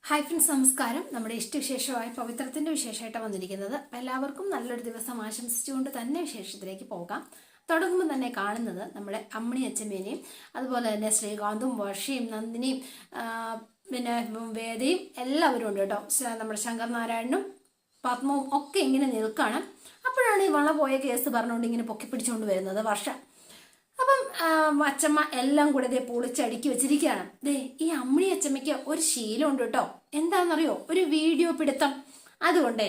Hi friends, നമസ്കാരം. നമ്മുടെ ഇഷ്ടവിശേഷമായ പവിത്രത്തിന്റെ വിശേഷമായിട്ടാണ് വന്നിരിക്കുന്നത്. എല്ലാവർക്കും നല്ലൊരു ദിവസം ആശംസിച്ചുകൊണ്ട് തന്നെ വിശേഷത്തിലേക്ക് പോകാം. തുടങ്ങുമ്പോൾ തന്നെ കാണുന്നത് നമ്മുടെ അമ്മിണി അച്ഛമ്മേനെയും അതുപോലെ തന്നെ ശ്രീകാന്തും വർഷയും നന്ദിനിയും പിന്നെ വേദയും എല്ലാവരും ഉണ്ട് കേട്ടോ. നമ്മുടെ ശങ്കർ നാരായണനും പത്മവും ഒക്കെ ഇങ്ങനെ നിൽക്കുകയാണ്. അപ്പോഴാണ് ഈ വള പോയ കേസ് പറഞ്ഞുകൊണ്ട് ഇങ്ങനെ പൊക്കി പിടിച്ചുകൊണ്ട് വരുന്നത് വർഷ. അപ്പം അച്ചമ്മ എല്ലാം കൂടെ ദേ പൊളിച്ചടുക്കി വെച്ചിരിക്കുകയാണ്. ദേ ഈ അമ്മിണി അച്ചമ്മയ്ക്ക് ഒരു ശീലമുണ്ട് കേട്ടോ. എന്താണെന്നറിയോ? ഒരു വീഡിയോ പിടുത്തം. അതുകൊണ്ടേ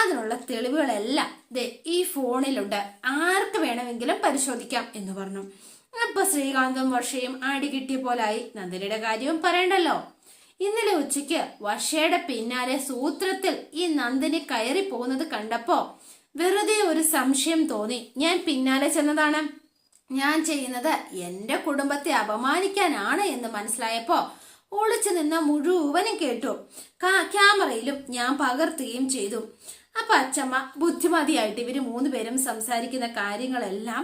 അതിനുള്ള തെളിവുകളെല്ലാം ദേ ഈ ഫോണിലുണ്ട്, ആർക്ക് വേണമെങ്കിലും പരിശോധിക്കാം എന്ന് പറഞ്ഞു. അപ്പൊ ശ്രീകാന്തും വർഷയും ആടി കിട്ടിയ പോലായി. നന്ദിനിയുടെ കാര്യവും പറയണ്ടല്ലോ. ഇന്നലെ ഉച്ചയ്ക്ക് വർഷയുടെ പിന്നാലെ സൂത്രത്തിൽ ഈ നന്ദിനി കയറി പോകുന്നത് കണ്ടപ്പോ വെറുതെ ഒരു സംശയം തോന്നി. ഞാൻ പിന്നാലെ ചെന്നതാണ്. ഞാൻ ചെയ്യുന്നത് എന്റെ കുടുംബത്തെ അപമാനിക്കാനാണ് എന്ന് മനസ്സിലായപ്പോ ഒളിച്ചു നിന്ന മുഴുവനും കേട്ടു. ക്യാമറയിലും ഞാൻ പകർത്തുകയും ചെയ്തു. അപ്പൊ അച്ചമ്മ ബുദ്ധിമതിയായിട്ട് ഇവര് 3 പേരും സംസാരിക്കുന്ന കാര്യങ്ങളെല്ലാം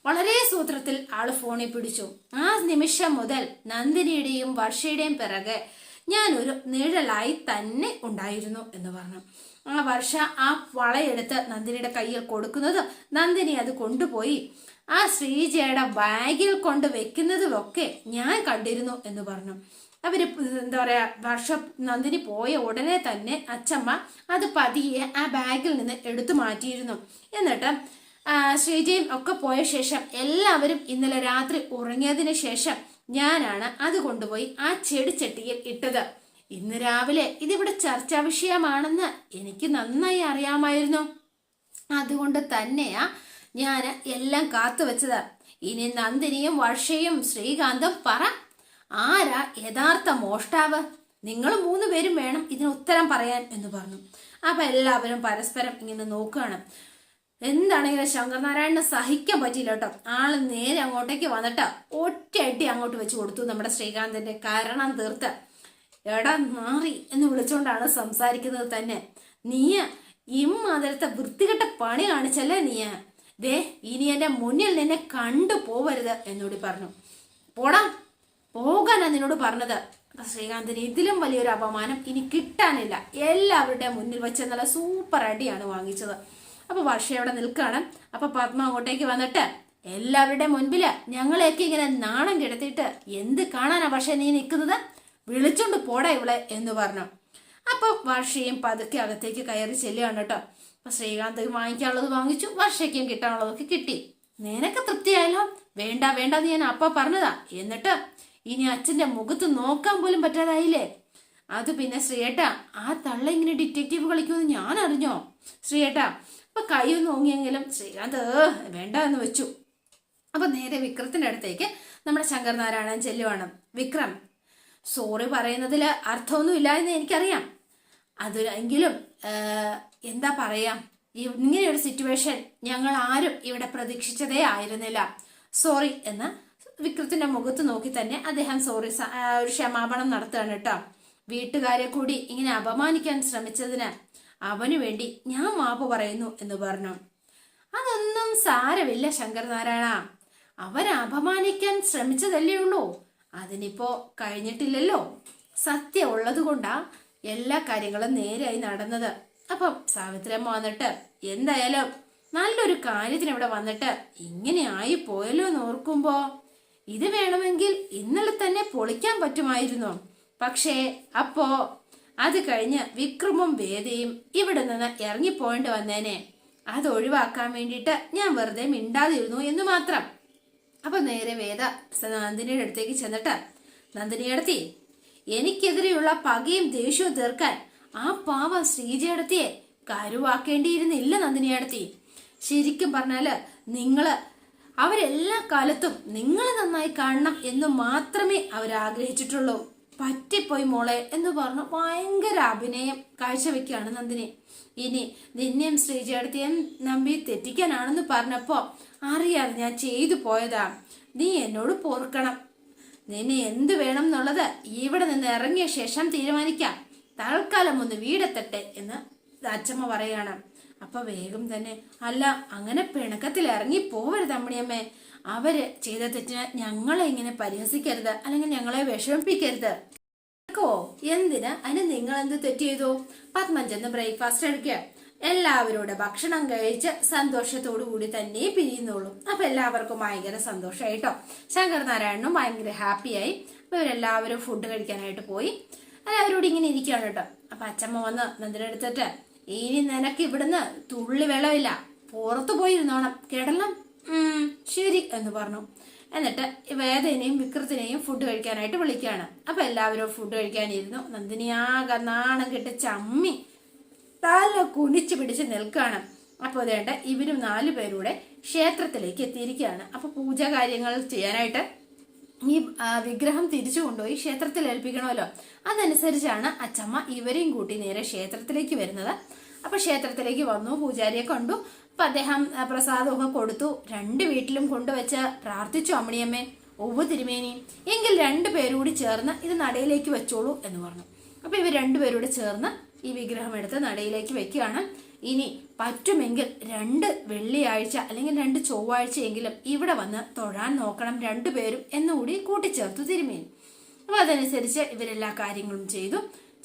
വളരെ സൂത്രത്തിൽ ആള് ഫോണിൽ പിടിച്ചു. ആ നിമിഷം മുതൽ നന്ദിനിയുടെയും വർഷയുടെയും പിറകെ ഞാനൊരു നിഴലായി തന്നെ ഉണ്ടായിരുന്നു എന്ന് പറഞ്ഞു. ആ വർഷ ആ വളയെടുത്ത് നന്ദിനിയുടെ കയ്യിൽ കൊടുക്കുന്നതും നന്ദിനി അത് കൊണ്ടുപോയി ആ ശ്രീജയുടെ ബാഗിൽ കൊണ്ട് വെക്കുന്നതുമൊക്കെ ഞാൻ കണ്ടിരുന്നു എന്ന് പറഞ്ഞു. അവര് എന്താ പറയാ, വർഷ നന്ദിനി പോയ ഉടനെ തന്നെ അച്ചമ്മ അത് പതിയെ ആ ബാഗിൽ നിന്ന് എടുത്തു മാറ്റിയിരുന്നു. എന്നിട്ട് ശ്രീജയും ഒക്കെ പോയ ശേഷം എല്ലാവരും ഇന്നലെ രാത്രി ഉറങ്ങിയതിന് ശേഷം ഞാനാണ് അത് കൊണ്ടുപോയി ആ ചെടിച്ചട്ടിയിൽ ഇട്ടത്. ഇന്ന് രാവിലെ ഇതിവിടെ ചർച്ചാ വിഷയമാണെന്ന് എനിക്ക് നന്നായി അറിയാമായിരുന്നു. അതുകൊണ്ട് തന്നെയാ ഞാൻ എല്ലാം കാത്തു വെച്ചത്. ഇനി നന്ദിനിയും വർഷയും ശ്രീകാന്തും പറ, ആരാ യഥാർത്ഥ മോഷ്ടാവ്? നിങ്ങൾ 3 പേരും വേണം ഇതിന് ഉത്തരം പറയാൻ എന്ന് പറഞ്ഞു. അപ്പൊ എല്ലാവരും പരസ്പരം ഇങ്ങനെ നോക്കുകയാണ്. എന്താണെങ്കിലും ശങ്കർനാരായണന് സഹിക്കാൻ പറ്റിയില്ല കേട്ടോ. ആള് നേരെ അങ്ങോട്ടേക്ക് വന്നിട്ട് ഒറ്റയടി അങ്ങോട്ട് വെച്ച് കൊടുത്തു നമ്മുടെ ശ്രീകാന്തിന്റെ കരണം തീർത്ത്. എടാ മാറി എന്ന് വിളിച്ചുകൊണ്ടാണ് സംസാരിക്കുന്നത് തന്നെ. നീയ ഇമ്മാതിരത്തെ വൃത്തികെട്ട പണി കാണിച്ചല്ലേ നീയ. ദേ ഇനി എന്റെ മുന്നിൽ നിന്നെ കണ്ടു പോവരുത് എന്നോട് പറഞ്ഞു. പോടാ, പോകാനാ നിന്നോട് പറഞ്ഞത്. ശ്രീകാന്തിന് ഇതിലും വലിയൊരു അപമാനം ഇനി കിട്ടാനില്ല. എല്ലാവരുടെ മുന്നിൽ വെച്ച് നല്ല സൂപ്പർ അടിയാണ് വാങ്ങിച്ചത്. അപ്പൊ വർഷ അവിടെ നിൽക്കുകയാണ്. അപ്പൊ പത്മ അങ്ങോട്ടേക്ക് വന്നിട്ട് എല്ലാവരുടെ മുൻപില് ഞങ്ങളെയൊക്കെ ഇങ്ങനെ നാണം കെടുത്തിട്ട് എന്ത് കാണാനാ വർഷ നീ നിൽക്കുന്നത്? വിളിച്ചോണ്ട് പോടാ ഇവളെ എന്ന് പറഞ്ഞു. അപ്പൊ വർഷയും പതുക്കെ അകത്തേക്ക് കയറി ചെല്ലുകയാണ് കേട്ടോ. അപ്പൊ ശ്രീകാന്ത് വാങ്ങിക്കാനുള്ളത് വാങ്ങിച്ചു, വർഷയ്ക്കും കിട്ടാനുള്ളതൊക്കെ കിട്ടി. നിനക്ക് തൃപ്തിയായല്ലോ? വേണ്ട വേണ്ട എന്ന് ഞാൻ അപ്പ പറഞ്ഞതാ. എന്നിട്ട് ഇനി അച്ഛന്റെ മുഖത്ത് നോക്കാൻ പോലും പറ്റാതായില്ലേ? അത് പിന്നെ ശ്രീയേട്ടാ, ആ തള്ള ഇങ്ങനെ ഡിറ്റക്റ്റീവ് കളിക്കുമെന്ന് ഞാൻ അറിഞ്ഞോ ശ്രീയേട്ടാ? അപ്പൊ കൈ ഒന്ന് ഓങ്ങിയെങ്കിലും ശ്രീകാന്ത് വേണ്ട എന്ന് വെച്ചു. അപ്പൊ നേരെ വിക്രത്തിന്റെ അടുത്തേക്ക് നമ്മുടെ ശങ്കർ നാരായണൻ ചെല്ലുവാണ്. വിക്രം, സോറി പറയുന്നതിൽ അർത്ഥമൊന്നും ഇല്ല എന്ന് എനിക്കറിയാം. എങ്കിലും എന്താ പറയാ, ഇങ്ങനെ ഒരു സിറ്റുവേഷൻ ഞങ്ങൾ ആരും ഇവിടെ പ്രതീക്ഷിച്ചതേ ആയിരുന്നില്ല. സോറി എന്ന് വിക്രത്തിന്റെ മുഖത്ത് നോക്കി തന്നെ അദ്ദേഹം സോറി ഒരു ക്ഷമാപണം നടത്തുകയാണ് കേട്ടോ. വീട്ടുകാരെ കൂടി ഇങ്ങനെ അപമാനിക്കാൻ ശ്രമിച്ചതിന് അവനു വേണ്ടി ഞാൻ മാപ്പ് പറയുന്നു എന്ന് പറഞ്ഞു. അതൊന്നും സാരമില്ല ശങ്കർ നാരായണ, അവരെ അപമാനിക്കാൻ ശ്രമിച്ചതല്ലേ ഉള്ളൂ. അതിനിപ്പോ കഴിഞ്ഞിട്ടില്ലല്ലോ. സത്യം ഉള്ളത് കൊണ്ടാ എല്ലാ കാര്യങ്ങളും നേരെയായി നടന്നത്. അപ്പം സാവിത്രിയമ്മ വന്നിട്ട് എന്തായാലും നല്ലൊരു കാര്യത്തിന് ഇവിടെ വന്നിട്ട് ഇങ്ങനെ ആയി പോയല്ലോ എന്ന് ഓർക്കുമ്പോ ഇത് വേണമെങ്കിൽ ഇന്നലെ തന്നെ പൊളിക്കാൻ പറ്റുമായിരുന്നു. പക്ഷേ അപ്പോ അത് കഴിഞ്ഞ് വിക്രമും വേദയും ഇവിടെ നിന്ന് ഇറങ്ങിപ്പോയേണ്ടി വന്നേനെ. അത് ഒഴിവാക്കാൻ വേണ്ടിയിട്ട് ഞാൻ വെറുതെ മിണ്ടാതിരുന്നു എന്ന് മാത്രം. അപ്പൊ നേരെ വേദ നന്ദിനിയുടെ അടുത്തേക്ക് ചെന്നിട്ട്, നന്ദിനിയടത്തി, എനിക്കെതിരെയുള്ള പകയും ദേഷ്യവും തീർക്കാൻ ആ പാവം ശ്രീജയടത്തിയെ കരുവാക്കേണ്ടിയിരുന്നില്ല നന്ദിനിയടത്തി. ശരിക്കും പറഞ്ഞാല് അവരെല്ലാ കാലത്തും നിങ്ങൾ നന്നായി കാണണം എന്ന് മാത്രമേ അവരാഗ്രഹിച്ചിട്ടുള്ളൂ. പറ്റിപ്പോയി മോളെ എന്ന് പറഞ്ഞു ഭയങ്കര അഭിനയം കാഴ്ചവെക്കുകയാണ് നന്ദിനി. ഇനി നിന്നെയും ശ്രീജയടത്തിയും നമ്പി തെറ്റിക്കാനാണെന്ന് പറഞ്ഞപ്പോ അറിയാതെ ഞാൻ ചെയ്തു പോയതാ. നീ എന്നോട് പൊറുക്കണം. നിന്നെ എന്ത് വേണം എന്നുള്ളത് ഇവിടെ നിന്ന് ഇറങ്ങിയ ശേഷം തീരുമാനിക്കാം. തൽക്കാലം ഒന്ന് വീടെത്തട്ടെ എന്ന് അച്ചമ്മ പറയാണ്. അപ്പൊ വേഗം തന്നെ, അല്ല അങ്ങനെ പിണക്കത്തിൽ ഇറങ്ങി പോവരുത് അമ്മണിയമ്മേ. അവര് ചെയ്ത തെറ്റിന് ഞങ്ങളെ ഇങ്ങനെ പരിഹസിക്കരുത്, അല്ലെങ്കിൽ ഞങ്ങളെ വിഷമിപ്പിക്കരുത്. ോ എന്തിന് അതിന് നിങ്ങൾ എന്ത് തെറ്റ് ചെയ്തു? പത്മൻ ചെന്ന് ബ്രേക്ക്ഫാസ്റ്റ് എടുക്കുക, എല്ലാവരോടും ഭക്ഷണം കഴിച്ച് സന്തോഷത്തോടു കൂടി തന്നെ പിരിയുന്നുള്ളൂ. അപ്പൊ എല്ലാവർക്കും ഭയങ്കര സന്തോഷമായിട്ടോ. ശങ്കരനാരായണനും ഭയങ്കര ഹാപ്പിയായി. അപ്പൊ ഇവരെല്ലാവരും ഫുഡ് കഴിക്കാനായിട്ട് പോയി. എല്ലാവരോടും ഇങ്ങനെ ഇരിക്കുകയാണ് കേട്ടോ. അപ്പൊ അച്ഛമ്മ വന്ന് നന്ദിനെടുത്തിട്ട്, ഇനി നിനക്ക് ഇവിടുന്ന് തുള്ളി വെള്ളമില്ല, പുറത്തു പോയിരുന്നോണം, കേടല്ലാം. ശരി എന്ന് പറഞ്ഞു. എന്നിട്ട് വേദനെയും വിക്രത്തിനെയും ഫുഡ് കഴിക്കാനായിട്ട് വിളിക്കുകയാണ്. അപ്പൊ എല്ലാവരും ഫുഡ് കഴിക്കാനിരുന്നു. നന്ദിനിയാകെ നാണം കെട്ട് ചമ്മി തല കുനിച്ചു പിടിച്ച് നിൽക്കുകയാണ്. അപ്പൊ അതേണ്ട ഇവരും 4 പേരൂടെ ക്ഷേത്രത്തിലേക്ക് എത്തിയിരിക്കുകയാണ്. അപ്പൊ പൂജാ കാര്യങ്ങൾ ചെയ്യാനായിട്ട് ഈ വിഗ്രഹം തിരിച്ചു കൊണ്ടുപോയി ക്ഷേത്രത്തിൽ ഏൽപ്പിക്കണമല്ലോ. അതനുസരിച്ചാണ് അച്ചമ്മ ഇവരെയും കൂട്ടി നേരെ ക്ഷേത്രത്തിലേക്ക് വരുന്നത്. അപ്പൊ ക്ഷേത്രത്തിലേക്ക് വന്നു, പൂജാരിയെ കണ്ടു. അപ്പൊ അദ്ദേഹം പ്രസാദമൊക്കെ കൊടുത്തു. 2 വീട്ടിലും കൊണ്ടുവച്ച് പ്രാർത്ഥിച്ചു. അമ്മിണിയമ്മേ, ഒവ്വ് തിരുമേനി, എങ്കിൽ 2 പേരൂടി ചേർന്ന് ഇത് നടയിലേക്ക് വെച്ചോളൂ എന്ന് പറഞ്ഞു. അപ്പൊ ഇവർ 2 പേരൂടി ചേർന്ന് ഈ വിഗ്രഹം എടുത്ത് നടയിലേക്ക് വെക്കുകയാണ്. ഇനി പറ്റുമെങ്കിൽ 2 വെള്ളിയാഴ്ച അല്ലെങ്കിൽ 2 ചൊവ്വാഴ്ചയെങ്കിലും ഇവിടെ വന്ന് തൊഴാൻ നോക്കണം 2 പേരും എന്നുകൂടി കൂട്ടിച്ചേർത്തു തിരുമേനി. അപ്പൊ അതനുസരിച്ച് ഇവരെല്ലാ കാര്യങ്ങളും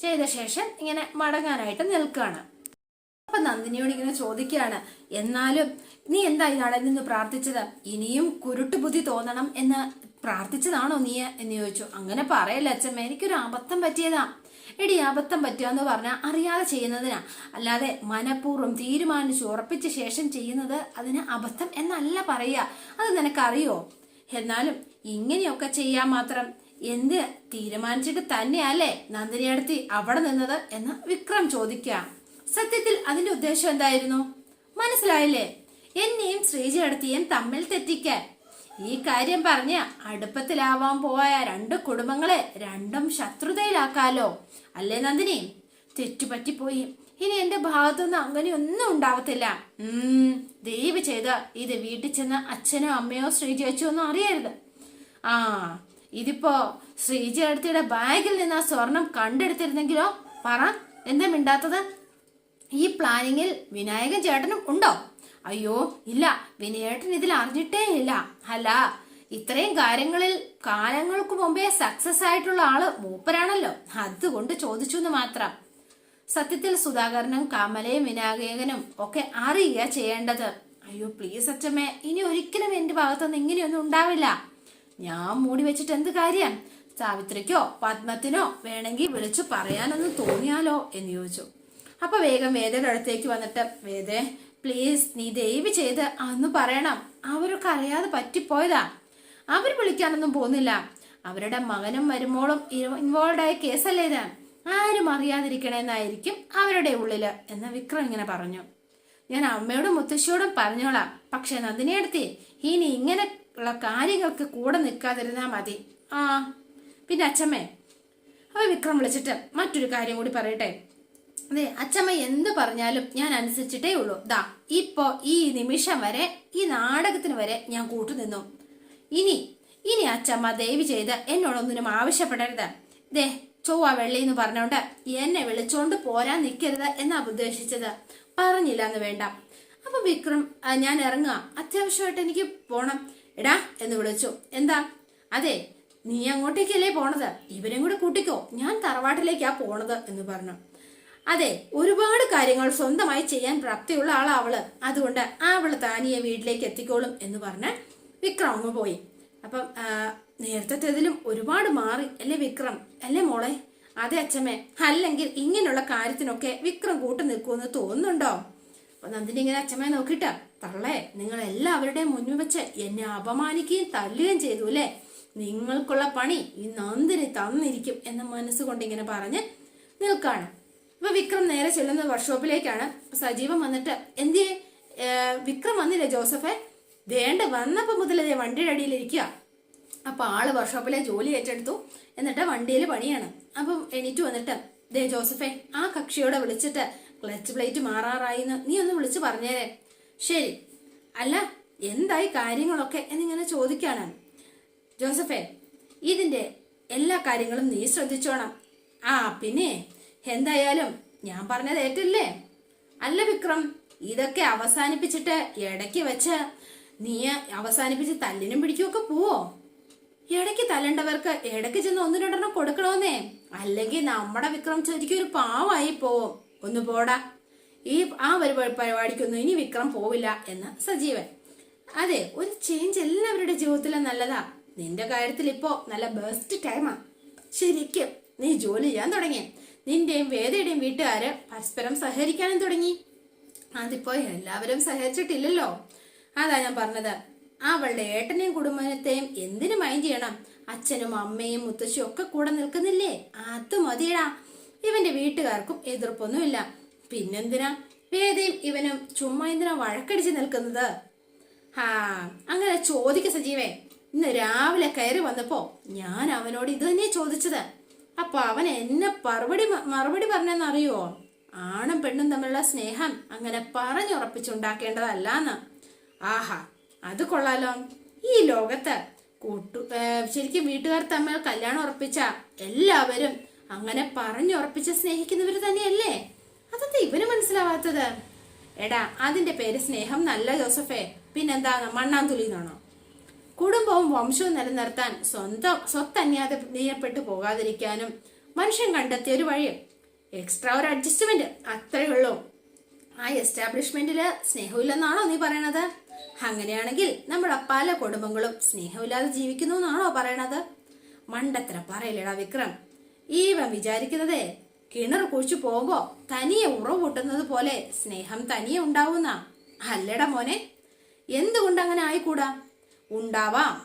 ചെയ്ത ശേഷം ഇങ്ങനെ മടങ്ങാനായിട്ട് നിൽക്കുകയാണ്. അപ്പൊ നന്ദിനിയോട് ഇങ്ങനെ ചോദിക്കുകയാണ്, എന്നാലും നീ എന്താ ഈ നടയിൽ നിന്ന് പ്രാർത്ഥിച്ചത്? ഇനിയും കുരുട്ടുബുദ്ധി തോന്നണം എന്ന് പ്രാർത്ഥിച്ചതാണോ നീ എന്ന് ചോദിച്ചു. അങ്ങനെ പറയല്ല അച്ഛമ്മ, എനിക്കൊരു അബദ്ധം പറ്റിയതാ. എടി, അബദ്ധം പറ്റുകയെന്ന് പറഞ്ഞാൽ അറിയാതെ ചെയ്യുന്നതിനാ, അല്ലാതെ മനഃപൂർവ്വം തീരുമാനിച്ചു ഉറപ്പിച്ച ശേഷം ചെയ്യുന്നത് അതിന് അബദ്ധം എന്നല്ല പറയുക. അത് നിനക്കറിയോ? എന്നാലും ഇങ്ങനെയൊക്കെ ചെയ്യാൻ മാത്രം എന്ത് തീരുമാനിച്ചിട്ട് തന്നെയല്ലേ നന്ദിനിയടുത്ത് അവിടെ നിന്നത് എന്ന് വിക്രം ചോദിക്കുക. സത്യത്തിൽ അതിന്റെ ഉദ്ദേശം എന്തായിരുന്നു മനസ്സിലായില്ലേ? എന്നെയും ശ്രീജയടുത്തിയും തമ്മിൽ തെറ്റിക്കാൻ. ഈ കാര്യം പറഞ്ഞ അടുപ്പത്തിലാവാൻ പോയ 2 കുടുംബങ്ങളെ രണ്ടും ശത്രുതയിലാക്കാലോ, അല്ലേ നന്ദിനി? തെറ്റുപറ്റിപ്പോയി. ഇനി എന്റെ ഭാഗത്തുനിന്ന് അങ്ങനെയൊന്നും ഉണ്ടാവത്തില്ല. ദയവ് ചെയ്ത് ഇത് വീട്ടിൽ ചെന്ന് അച്ഛനോ അമ്മയോ ശ്രീജയച്ചോ ഒന്നും അറിയരുത്. ഇതിപ്പോ ശ്രീജയടുത്തിയുടെ ബാഗിൽ നിന്ന് ആ സ്വർണം കണ്ടെടുത്തിരുന്നെങ്കിലോ? പറ, എന്താ മിണ്ടാത്തത്? ഈ പ്ലാനിങ്ങിൽ വിനായകൻ ചേട്ടനും ഉണ്ടോ? അയ്യോ ഇല്ല, വിനയേട്ടൻ ഇതിൽ അറിഞ്ഞിട്ടേ ഇല്ല. അല്ല, ഇത്രയും കാര്യങ്ങളിൽ കാലങ്ങൾക്ക് മുമ്പേ സക്സസ് ആയിട്ടുള്ള ആള് മൂപ്പരാണല്ലോ, അതുകൊണ്ട് ചോദിച്ചു എന്ന് മാത്രം. സത്യത്തിൽ സുധാകരനും കമലയും വിനായകനും ഒക്കെ അറിയുക ചെയ്യേണ്ടത്. അയ്യോ പ്ലീസ് അച്ഛമ്മേ, ഇനി ഒരിക്കലും എന്റെ ഭാഗത്തുനിന്ന് ഇങ്ങനെയൊന്നും ഉണ്ടാവില്ല. ഞാൻ മൂടി വെച്ചിട്ട് എന്ത് കാര്യം? സാവിത്രിക്കോ പത്മത്തിനോ വേണമെങ്കിൽ വിളിച്ചു പറയാനൊന്നും തോന്നിയാലോ എന്ന് ചോദിച്ചു. അപ്പൊ വേഗം വേദയുടെ അടുത്തേക്ക് വന്നിട്ട്, വേദേ പ്ലീസ്, നീ ദയവ് ചെയ്ത് അന്ന് പറയണം. അവരൊക്കെ അറിയാതെ പറ്റിപ്പോയതാ. അവർ വിളിക്കാനൊന്നും പോകുന്നില്ല. അവരുടെ മകനും മരുമോളും ഇൻവോൾവ് ആയ കേസല്ലേ ഇത്. ആരും അറിയാതിരിക്കണമെന്നായിരിക്കും അവരുടെ ഉള്ളില് എന്ന് വിക്രം ഇങ്ങനെ പറഞ്ഞു. ഞാൻ അമ്മയോടും മുത്തശ്ശിയോടും പറഞ്ഞോളാം. പക്ഷെ നന്ദിനിയടുത്തി ഇനി ഇങ്ങനെ ഉള്ള കാര്യങ്ങൾക്ക് കൂടെ നിൽക്കാതിരുന്നാ മതി. പിന്നെ അച്ഛമ്മേ, അപ്പൊ വിക്രം വിളിച്ചിട്ട് മറ്റൊരു കാര്യം കൂടി പറയട്ടെ. അതെ അച്ഛമ്മ എന്ത് പറഞ്ഞാലും ഞാൻ അനുസരിച്ചിട്ടേ ഉള്ളൂ. ദാ ഇപ്പോ ഈ നിമിഷം വരെ, ഈ നാടകത്തിന് വരെ ഞാൻ കൂട്ടുനിന്നു. ഇനി അച്ഛമ്മ ദയവ് ചെയ്ത് എന്നോടൊന്നിനും ആവശ്യപ്പെടരുത്. ദേ ചൊവ്വ വെള്ളി എന്ന് പറഞ്ഞോണ്ട് എന്നെ വിളിച്ചോണ്ട് പോരാൻ നിൽക്കരുത് എന്നാ ഉദ്ദേശിച്ചത്. പറഞ്ഞില്ല എന്ന് വേണ്ട. അപ്പൊ വിക്രം, ഞാൻ ഇറങ്ങുക, അത്യാവശ്യമായിട്ട് എനിക്ക് പോണം. എടാ എന്ന് വിളിച്ചു. എന്താ? അതെ, നീ അങ്ങോട്ടേക്കല്ലേ പോണത്, ഇവരും കൂടെ കൂട്ടിക്കോ, ഞാൻ തറവാട്ടിലേക്കാ പോണത് എന്ന് പറഞ്ഞു. അതെ, ഒരുപാട് കാര്യങ്ങൾ സ്വന്തമായി ചെയ്യാൻ പ്രാപ്തിയുള്ള ആളാ അവള്, അതുകൊണ്ട് അവള് താനിയെ വീട്ടിലേക്ക് എത്തിക്കോളും എന്ന് പറഞ്ഞ് വിക്രം അങ്ങ് പോയി. അപ്പം നേരത്തേതിലും ഒരുപാട് മാറി അല്ലേ വിക്രം? അല്ലേ മോളെ? അതെ അച്ഛമ്മേ. അല്ലെങ്കിൽ ഇങ്ങനെയുള്ള കാര്യത്തിനൊക്കെ വിക്രം കൂട്ടു നിൽക്കുമെന്ന് തോന്നുന്നുണ്ടോ? അപ്പൊ നന്ദിനി ഇങ്ങനെ അച്ഛമ്മയെ നോക്കിട്ടാ, തള്ളേ നിങ്ങൾ എല്ലാവരുടെയും മുന്നിൽ വെച്ച് എന്നെ അപമാനിക്കുകയും തല്ലുകയും ചെയ്തു അല്ലേ? നിങ്ങൾക്കുള്ള പണി ഈ നന്ദിനി തന്നിരിക്കും എന്ന മനസ്സുകൊണ്ട് ഇങ്ങനെ പറഞ്ഞ് നിൽക്കാണ്. അപ്പൊ വിക്രം നേരെ ചെല്ലുന്ന വർക്ക്ഷോപ്പിലേക്കാണ്. സജീവൻ വന്നിട്ട്, എന്തിയെ വിക്രം വന്നില്ലേ ജോസഫെ? ദേണ്ട വന്നപ്പോ മുതലേ വണ്ടിയുടെ അടിയിലിരിക്കുക. അപ്പൊ ആള് വർക്ക്ഷോപ്പിലെ ജോലി ഏറ്റെടുത്തു, എന്നിട്ട് വണ്ടിയിൽ പണിയാണ്. അപ്പം എണീറ്റ് വന്നിട്ട്, ദേ ജോസഫെ, ആ കക്ഷിയോടെ വിളിച്ചിട്ട് ക്ലച്ച് പ്ലേറ്റ് മാറാറായിന്ന് നീ ഒന്ന് വിളിച്ചു പറഞ്ഞേരെ. ശരി, അല്ല എന്തായി കാര്യങ്ങളൊക്കെ എന്നിങ്ങനെ ചോദിക്കാണ്. ജോസഫെ, ഇതിന്റെ എല്ലാ കാര്യങ്ങളും നീ ശ്രദ്ധിച്ചോണം. പിന്നെ എന്തായാലും ഞാൻ പറഞ്ഞത് ഏറ്റില്ലേ? അല്ല വിക്രം, ഇതൊക്കെ അവസാനിപ്പിച്ചിട്ട് ഇടയ്ക്ക് വെച്ച് നീ അവസാനിപ്പിച്ച് തല്ലിനും പിടിക്കുമൊക്കെ പോവോ? ഇടയ്ക്ക് തല്ലേണ്ടവർക്ക് ഇടയ്ക്ക് ചെന്ന് 1-2 കൊടുക്കണമെന്നേ. അല്ലെങ്കിൽ നമ്മുടെ വിക്രം ശരിക്കും ഒരു പാവമായി പോവും. ഒന്ന് പോടാ, ഈ ആ പരിപാടിക്കൊന്നും ഇനി വിക്രം പോവില്ല എന്ന് സജീവൻ. അതെ, ഒരു ചേഞ്ച് എല്ലാവരുടെ ജീവിതത്തിലും നല്ലതാ. നിന്റെ കാര്യത്തിൽ ഇപ്പോ നല്ല ബെസ്റ്റ് ടൈമാ. ശരിക്കും നീ ജോലി ചെയ്യാൻ തുടങ്ങി. നിന്റെയും വേദയുടെയും വീട്ടുകാര് പരസ്പരം സഹകരിക്കാനും തുടങ്ങി. അതിപ്പോ എല്ലാവരും സഹകരിച്ചിട്ടില്ലല്ലോ. അതാ ഞാൻ പറഞ്ഞത്, അവളുടെ ഏട്ടനെയും കുടുംബത്തെയും എന്തിനു മൈൻഡ് ചെയ്യണം? അച്ഛനും അമ്മയും മുത്തശ്ശിയും ഒക്കെ കൂടെ നിൽക്കുന്നില്ലേ? അത് മതിയടാ. ഇവന്റെ വീട്ടുകാർക്കും എതിർപ്പൊന്നുമില്ല. പിന്നെന്തിനാ വേദയും ഇവനും ചുമ്മാ എന്തിനാ വഴക്കടിച്ച് നിൽക്കുന്നത്? അങ്ങനെ ചോദിക്ക സജീവേ. ഇന്ന് രാവിലെ കയറി വന്നപ്പോ ഞാൻ അവനോട് ഇത് തന്നെ ചോദിച്ചത്. അപ്പൊ അവൻ എന്നെ മറുപടി പറഞ്ഞെന്നറിയോ? ആണും പെണ്ണും തമ്മിലുള്ള സ്നേഹം അങ്ങനെ പറഞ്ഞുറപ്പിച്ചുണ്ടാക്കേണ്ടതല്ലാന്ന്. ആഹാ, അത് കൊള്ളാലോ. ഈ ലോകത്ത് ശരിക്കും വീട്ടുകാർ തമ്മിൽ കല്യാണം ഉറപ്പിച്ച എല്ലാവരും അങ്ങനെ പറഞ്ഞുറപ്പിച്ച് സ്നേഹിക്കുന്നവര് തന്നെയല്ലേ? അതൊക്കെ ഇവന് മനസ്സിലാവാത്തത്. എടാ, അതിന്റെ പേര് സ്നേഹം നല്ല ജോസഫേ. പിന്നെന്താ, മണ്ണാന്തുലിന്നാണോ? കുടുംബവും വംശവും നിലനിർത്താൻ സ്വത്തന്യാധീനപ്പെട്ടു പോകാതിരിക്കാനും മനുഷ്യൻ കണ്ടെത്തിയ ഒരു വഴി. എക്സ്ട്രാ ഒരു അഡ്ജസ്റ്റ്മെന്റ്, അത്രേ ഉള്ളൂ. ആ എസ്റ്റാബ്ലിഷ്മെന്റില് സ്നേഹമില്ലെന്നാണോ നീ പറയണത്? അങ്ങനെയാണെങ്കിൽ നമ്മുടെ പല കുടുംബങ്ങളും സ്നേഹമില്ലാതെ ജീവിക്കുന്നു എന്നാണോ പറയണത്? മണ്ടത്തരം പറയില്ലടാ വിക്രം. ഇവൻ വിചാരിക്കുന്നതേ കിണർ കുഴിച്ചു പോകുമ്പോ തനിയെ ഉറവ് പൊട്ടുന്നത് പോലെ സ്നേഹം തനിയെ ഉണ്ടാവുന്ന. അല്ലടാ മോനെ, എന്തുകൊണ്ട് അങ്ങനെ ആയിക്കൂടാ? ഉണ്ടാവാം.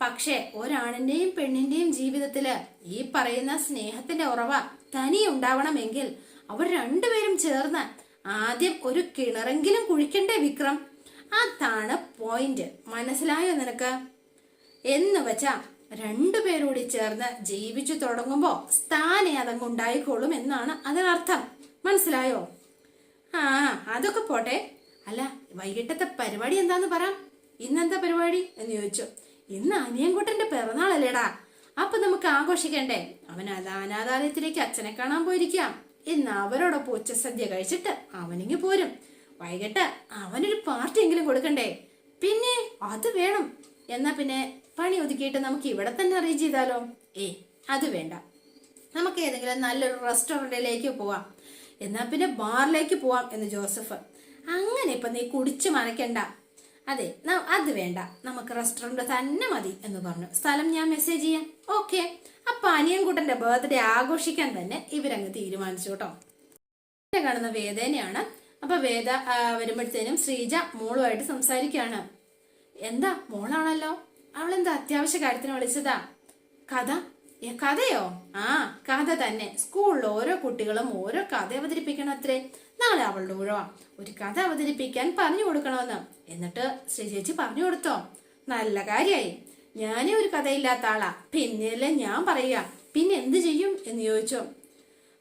പക്ഷെ ഒരാണിന്റെയും പെണ്ണിന്റെയും ജീവിതത്തില് ഈ പറയുന്ന സ്നേഹത്തിന്റെ ഉറവ തനിയെ ഉണ്ടാവണമെങ്കിൽ അവർ രണ്ടുപേരും ചേർന്ന് ആദ്യം ഒരു കിണറെങ്കിലും കുഴിക്കണ്ടേ വിക്രം? അതാണ് പോയിന്റ്. മനസ്സിലായോ നിനക്ക്? എന്ന് വെച്ചാ രണ്ടുപേരൂടി ചേർന്ന് ജീവിച്ചു തുടങ്ങുമ്പോ സ്ഥാനെ അതങ്ങുണ്ടായിക്കോളും എന്നാണ് അതിനർത്ഥം. മനസ്സിലായോ? അതൊക്കെ പോട്ടെ. അല്ല, വൈകിട്ടത്തെ പരിപാടി എന്താന്ന് പറ. ഇന്നെന്താ പരിപാടി എന്ന് ചോദിച്ചു. ഇന്ന് അനിയൻകുട്ടന്റെ പിറന്നാളല്ലേടാ, അപ്പൊ നമുക്ക് ആഘോഷിക്കണ്ടേ? അവൻ അനാഥാലയത്തിലേക്ക് അച്ഛനെ കാണാൻ പോയിരിക്കാം. ഇന്ന് അവരോടൊപ്പം ഉച്ചസദ്യ കഴിച്ചിട്ട് അവനിങ്ങി പോരും. വൈകിട്ട് അവനൊരു പാർട്ടി എങ്കിലും കൊടുക്കണ്ടേ? പിന്നെ അത് വേണം. എന്നാ പിന്നെ പണി ഒതുക്കിയിട്ട് നമുക്ക് ഇവിടെ തന്നെ അറേഞ്ച് ചെയ്താലോ? അത് വേണ്ട, നമുക്ക് ഏതെങ്കിലും നല്ലൊരു റെസ്റ്റോറന്റിലേക്ക് പോവാം. എന്നാ പിന്നെ ബാറിലേക്ക് പോവാം എന്ന് ജോസഫ്. അങ്ങനെ ഇപ്പൊ നീ കുടിച്ചു മറക്കണ്ട. അതെ, അത് വേണ്ട, നമുക്ക് റെസ്റ്റോറന്റ് തന്നെ മതി എന്ന് പറഞ്ഞു. സ്ഥലം ഞാൻ മെസ്സേജ് ചെയ്യാം. ഓക്കെ. അപ്പൊ അനിയൻകുട്ടന്റെ ബർത്ത്ഡേ ആഘോഷിക്കാൻ തന്നെ ഇവരങ്ങ് തീരുമാനിച്ചു കേട്ടോ. കാണുന്ന വേദേനെയാണ്. അപ്പൊ വേദ വരുമ്പോഴത്തേനും ശ്രീജ മോളുമായിട്ട് സംസാരിക്കുകയാണ്. എന്താ മോളാണല്ലോ, അവളെന്താ അത്യാവശ്യ കാര്യത്തിന് വിളിച്ചതാ? കഥയോ? കഥ തന്നെ. സ്കൂളിൽ ഓരോ കുട്ടികളും ഓരോ കഥ അവതരിപ്പിക്കണം അത്രേ. നാളെ അവളുടെ ഊഴവാ. ഒരു കഥ അവതരിപ്പിക്കാൻ പറഞ്ഞു കൊടുക്കണമെന്ന്. എന്നിട്ട് ശ്രീചേച്ചി പറഞ്ഞു കൊടുത്തോ? നല്ല കാര്യായി. ഞാനേ ഒരു കഥയില്ലാത്ത ആളാ, പിന്നെയല്ലേ ഞാൻ പറയുക. പിന്നെ എന്ത് ചെയ്യും എന്ന് ചോദിച്ചോ.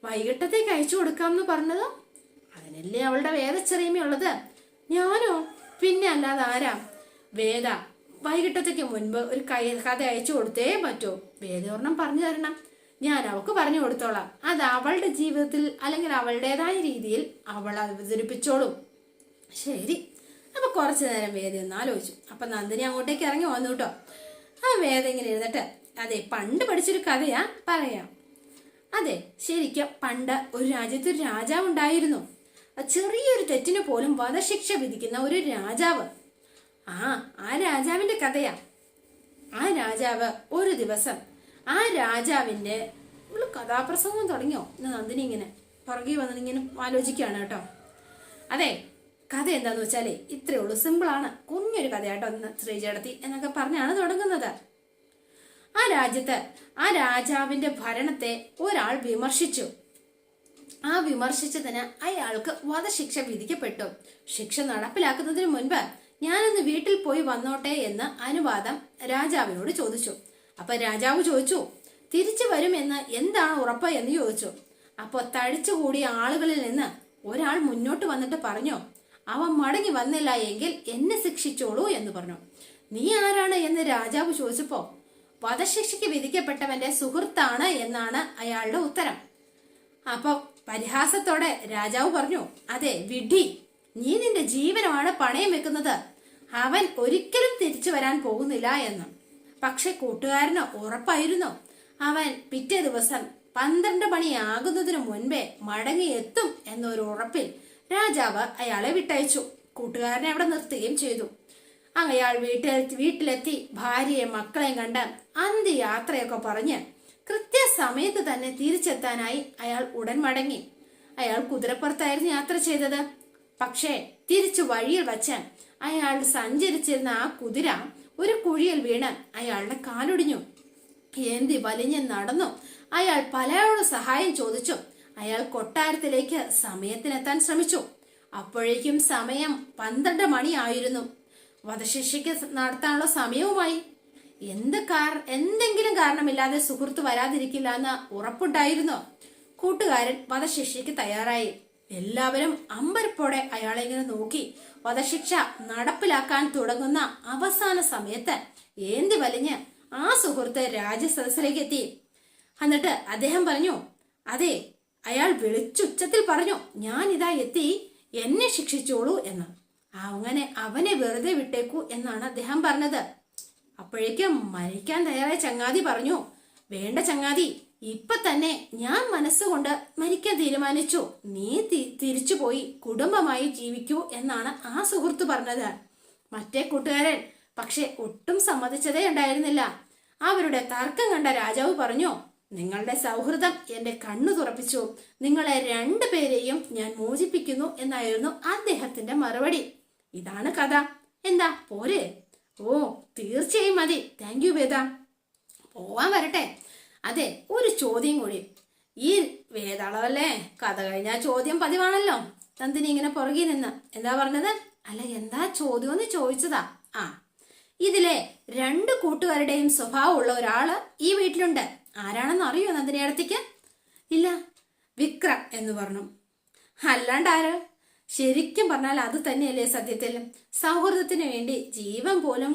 വൈകിട്ടത്തേക്ക് അയച്ചു കൊടുക്കാമെന്ന് പറഞ്ഞതോ? അതിനല്ലേ അവളുടെ വേദച്ചെറിയുമുള്ളത്. ഞാനോ? പിന്നെ അല്ലാതെ ആരാ? വേദ വൈകിട്ടത്തേക്ക് മുൻപ് ഒരു കഥ അയച്ചു കൊടുത്തേ പറ്റൂ. വേദോർണം പറഞ്ഞു തരണം. ഞാൻ അവൾക്ക് പറഞ്ഞു കൊടുത്തോളാം. അത് അവളുടെ ജീവിതത്തിൽ അല്ലെങ്കിൽ അവളുടേതായ രീതിയിൽ അവൾ അവതരിപ്പിച്ചോളും. ശരി. അപ്പൊ കുറച്ചു നേരം വേദ ഒന്ന് ആലോചിച്ചു. അപ്പൊ നന്ദിനി അങ്ങോട്ടേക്ക് ഇറങ്ങി വന്നു കേട്ടോ. വേദ ഇങ്ങനെ ഇരുന്നിട്ട്, അതെ, പണ്ട് പഠിച്ചൊരു കഥയാ പറയാം. അതെ, ശരിക്കും പണ്ട് ഒരു രാജ്യത്ത് ഒരു രാജാവ് ഉണ്ടായിരുന്നു. ചെറിയൊരു തെറ്റിന് പോലും വധശിക്ഷ വിധിക്കുന്ന ഒരു രാജാവ്. ആ രാജാവിന്റെ കഥയാ. ആ രാജാവ് ഒരു ദിവസം ആ രാജാവിന്റെ കഥാപ്രസംഗം തുടങ്ങിയോ എന്ന് നന്ദിനി ഇങ്ങനെ പുറകെ വന്നിങ്ങനെ ആലോചിക്കുകയാണ് കേട്ടോ. അതെ, കഥ എന്താന്ന് വെച്ചാലേ ഇത്രേ ഉള്ളൂ, സിമ്പിളാണ്, കുഞ്ഞൊരു കഥയാട്ടോ എന്ന് ശ്രീജടത്തി എന്നൊക്കെ പറഞ്ഞാണ് തുടങ്ങുന്നത്. ആ രാജ്യത്ത് ആ രാജാവിന്റെ ഭരണത്തെ ഒരാൾ വിമർശിച്ചു. ആ വിമർശിച്ചതിന് അയാൾക്ക് വധശിക്ഷ വിധിക്കപ്പെട്ടു. ശിക്ഷ നടപ്പിലാക്കുന്നതിന് മുൻപ് ഞാനൊന്ന് വീട്ടിൽ പോയി വന്നോട്ടെ എന്ന് അനുവാദം രാജാവിനോട് ചോദിച്ചു. അപ്പൊ രാജാവ് ചോദിച്ചു, തിരിച്ചു വരുമെന്ന് എന്താണ് ഉറപ്പ് എന്ന് ചോദിച്ചു. അപ്പൊ തടിച്ചുകൂടിയ ആളുകളിൽ നിന്ന് ഒരാൾ മുന്നോട്ട് വന്നിട്ട് പറഞ്ഞു, അവൻ മടങ്ങി വന്നില്ല എങ്കിൽ എന്നെ ശിക്ഷിച്ചോളൂ എന്ന് പറഞ്ഞു. നീ ആരാണ് എന്ന് രാജാവ് ചോദിച്ചപ്പോ വധശിക്ഷയ്ക്ക് വിധിക്കപ്പെട്ടവന്റെ സുഹൃത്താണ് എന്നാണ് അയാളുടെ ഉത്തരം. അപ്പൊ പരിഹാസത്തോടെ രാജാവ് പറഞ്ഞു, അതെ വിഡ്ഢി, നീ നിന്റെ ജീവനമാണ് പണയം വെക്കുന്നത്. അവൻ ഒരിക്കലും തിരിച്ചു വരാൻ പോകുന്നില്ല എന്ന്. പക്ഷെ കൂട്ടുകാരന് ഉറപ്പായിരുന്നു. അവൻ പിറ്റേ ദിവസം 12 മണിയാകുന്നതിനു മുൻപേ മടങ്ങിയെത്തും എന്നൊരു ഉറപ്പിൽ രാജാവ് അയാളെ വിട്ടയച്ചു. കൂട്ടുകാരനെ അവിടെ നിർത്തുകയും ചെയ്തു. അയാൾ വീട്ടിലെത്തി ഭാര്യയെ മക്കളെയും കണ്ട് അന്ത്യയാത്രയൊക്കെ പറഞ്ഞ് കൃത്യസമയത്ത് തന്നെ തിരിച്ചെത്താനായി അയാൾ ഉടൻ മടങ്ങി. അയാൾ കുതിരപ്പുറത്തായിരുന്നു യാത്ര ചെയ്തത്. പക്ഷേ തിരിച്ചു വഴിയിൽ വച്ച് അയാൾ സഞ്ചരിച്ചിരുന്ന ആ കുതിര ഒരു കുഴിയിൽ വീണ് അയാളുടെ കാലൊടിഞ്ഞു. ഏന്തി വലിഞ്ഞ് നടന്നു. അയാൾ പലരോട് സഹായം ചോദിച്ചു. അയാൾ കൊട്ടാരത്തിലേക്ക് സമയത്തിനെത്താൻ ശ്രമിച്ചു. അപ്പോഴേക്കും സമയം 12 മണിയായിരുന്നു. വധശിക്ഷയ്ക്ക് നടത്താനുള്ള സമയവുമായി. എന്തെങ്കിലും കാരണമില്ലാതെ സുഹൃത്ത് വരാതിരിക്കില്ല എന്ന് ഉറപ്പുണ്ടായിരുന്നു. കൂട്ടുകാരൻ വധശിക്ഷയ്ക്ക് തയ്യാറായി. എല്ലാവരും അമ്പരപ്പോടെ അയാളെ ഇങ്ങനെ നോക്കി. വധശിക്ഷ നടപ്പിലാക്കാൻ തുടങ്ങുന്ന അവസാന സമയത്ത് ഏന്തി വലിഞ്ഞ് ആ സുഹൃത്ത് രാജസദസ്സിലേക്ക് എത്തി. എന്നിട്ട് അദ്ദേഹം പറഞ്ഞു, അതെ, അയാൾ വിളിച്ചുച്ചത്തിൽ പറഞ്ഞു, ഞാൻ ഇതാ എത്തി, എന്നെ ശിക്ഷിച്ചോളൂ എന്ന്. അങ്ങനെ അവനെ വെറുതെ വിട്ടേക്കൂ എന്നാണ് അദ്ദേഹം പറഞ്ഞത്. അപ്പോഴേക്കും മരിക്കാൻ തയ്യാറായ ചങ്ങാതി പറഞ്ഞു, വേണ്ട ചങ്ങാതി, ഇപ്പൊ തന്നെ ഞാൻ മനസ്സുകൊണ്ട് മരിക്കാൻ തീരുമാനിച്ചു. നീ തിരിച്ചു പോയി കുടുംബമായി ജീവിക്കൂ എന്നാണ് ആ സുഹൃത്ത് പറഞ്ഞത്. മറ്റേ കൂട്ടുകാരൻ പക്ഷെ ഒട്ടും സമ്മതിച്ചതേ ഉണ്ടായിരുന്നില്ല. അവരുടെ തർക്കം കണ്ട രാജാവ് പറഞ്ഞു, നിങ്ങളുടെ സൗഹൃദം എന്റെ കണ്ണു തുറപ്പിച്ചു. നിങ്ങളെ 2 പേരെയും ഞാൻ മോചിപ്പിക്കുന്നു എന്നായിരുന്നു അദ്ദേഹത്തിന്റെ മറുപടി. ഇതാണ് കഥ. എന്താ പോരെ? ഓ, തീർച്ചയായും മതി. താങ്ക് യു വേദ. പോവാൻ വരട്ടെ. അതെ, ഒരു ചോദ്യം കൂടി. ഈ വേദാളവല്ലേ, കഥ കഴിഞ്ഞാൽ ചോദ്യം പതിവാണല്ലോ. തന്തിനി ഇങ്ങനെ പുറകെ നിന്ന് എന്താ പറഞ്ഞത്? അല്ല, എന്താ ചോദ്യം എന്ന് ചോദിച്ചതാ. ഇതിലെ 2 കൂട്ടുകാരുടെയും സ്വഭാവമുള്ള ഒരാള് ഈ വീട്ടിലുണ്ട്. ആരാണെന്ന് അറിയോ നന്ദിനി അടുത്തേക്ക്? ഇല്ല, വിക്രം എന്ന് പറഞ്ഞു. അല്ലാണ്ട് ആര്? ശരിക്കും പറഞ്ഞാൽ അത് തന്നെയല്ലേ സത്യത്തിൽ. സൗഹൃദത്തിന് വേണ്ടി ജീവൻ പോലും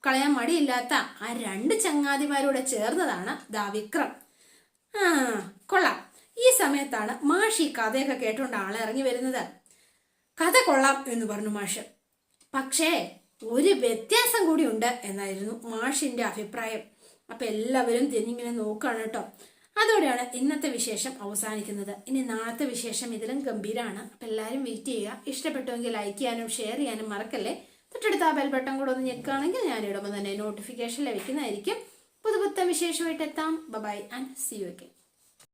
കളയാൻ മടിയില്ലാത്ത ആ 2 ചങ്ങാതിമാരോട് ചേർന്നതാണ് ദാ വിക്രം. കൊള്ളാം. ഈ സമയത്താണ് മാഷി കഥയൊക്കെ കേട്ടോണ്ട് ആളെ ഇറങ്ങി വരുന്നത്. കഥ കൊള്ളാം എന്ന് പറഞ്ഞു മാഷ്. പക്ഷേ ഒരു വ്യത്യാസം കൂടി ഉണ്ട് എന്നായിരുന്നു മാഷിന്റെ അഭിപ്രായം. അപ്പൊ എല്ലാവരും തിരിഞ്ഞിങ്ങനെ നോക്കാണ് കേട്ടോ. അതോടെയാണ് ഇന്നത്തെ വിശേഷം അവസാനിക്കുന്നത്. ഇനി നാളത്തെ വിശേഷം ഇതിലും ഗംഭീരമാണ്. അപ്പൊ എല്ലാവരും വെയിറ്റ് ചെയ്യുക. ഇഷ്ടപ്പെട്ടുവെങ്കിൽ ലൈക്ക് ചെയ്യാനും ഷെയർ ചെയ്യാനും മറക്കല്ലേ. തൊട്ടടുത്ത ആ ബെൽ ബട്ടൺ കൂടെ ഒന്ന് ഞെക്കുകയാണെങ്കിൽ ഞാൻ ഇടുമ്പോൾ തന്നെ നോട്ടിഫിക്കേഷൻ ലഭിക്കുന്നതായിരിക്കും. പുതുപുത്തൻ വിശേഷമായിട്ട് എത്താം. Bye and see you again.